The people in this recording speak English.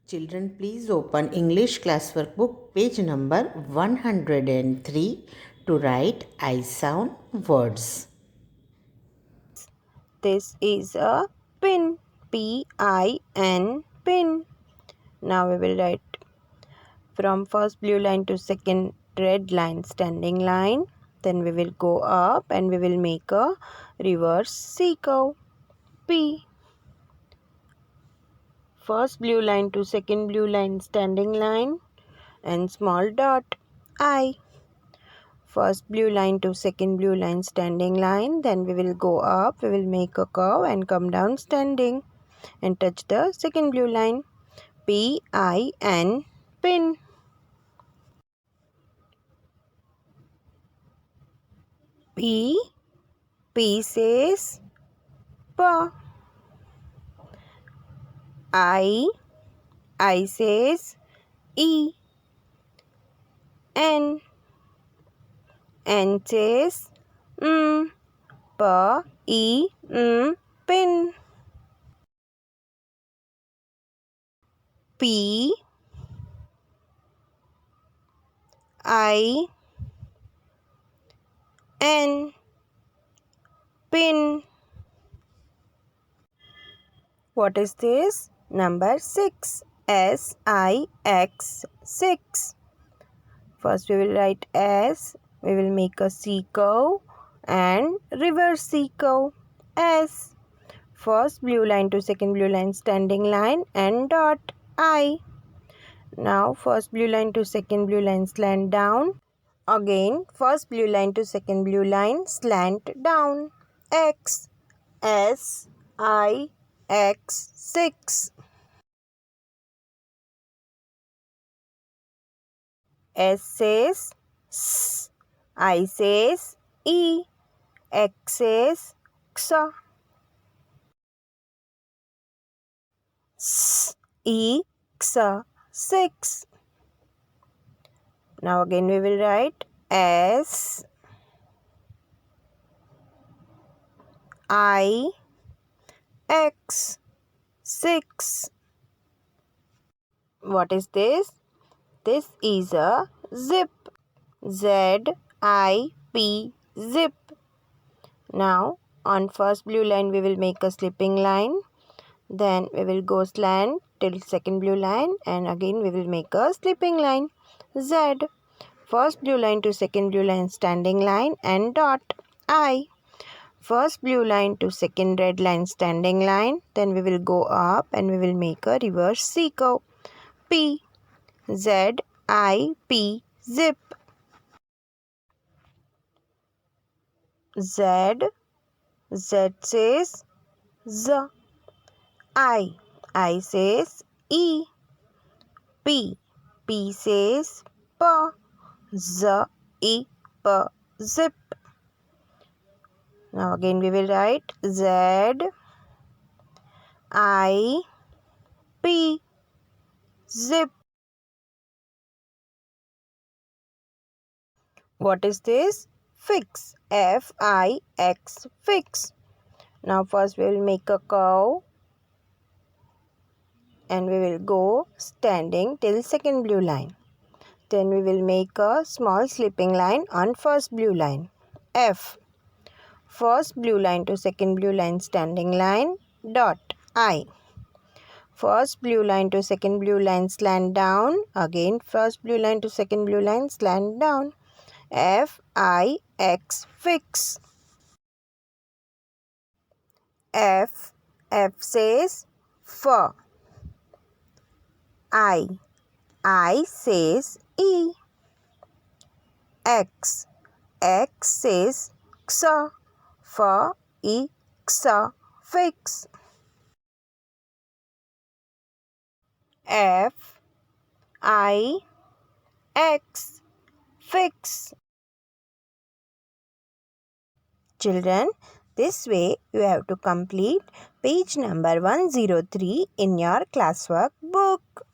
Children, please open English classwork book page number 103 to write I sound words. This is a pin. P-I-N, pin. Now we will write from first blue line to second red line, standing line. Then we will go up and we will make a reverse C curve. P. First blue line to second blue line, standing line and small dot. I. First blue line to second blue line, standing line. Then we will go up, we will make a curve and come down standing and touch the second blue line. P-I-N, pin. P. P says pa. I says E. N says pa, E, pin. P. I. N, pin. What is this? Number 6. S-I-X, 6. First we will write S. We will make a C curve and reverse C curve. S. First blue line to second blue line, standing line and dot. I. Now first blue line to second blue line, slant down. Again first blue line to second blue line, slant down. X. S-I-X, 6. S says S. I says E. X says X. S, E, X, 6. Now again we will write S, I, X, 6. What is this? This is a zip. Z-I-P, zip. Now on first blue line we will make a slipping line. Then we will go slant till second blue line and again we will make a slipping line. Z. First blue line to second blue line, standing line and dot. I. First blue line to second red line, standing line. Then we will go up and we will make a reverse C curve. P. Z. I. P. Zip. Z. Z says Z. I says E. P. P says pa. Z. E. P. Zip. Now again we will write Z. I. P. Zip. What is this? Fix. F-I-X, fix. Now first we will make a curve and we will go standing till second blue line. Then we will make a small slipping line on first blue line. F. First blue line to second blue line, standing line, dot. I. First blue line to second blue line, slant down. Again first blue line to second blue line, slant down. F-I-X, fix. F. F says F. I says E. X. X says X. F, E, X, fix. F, I, X, fix. Children, this way you have to complete page number 103 in your classwork book.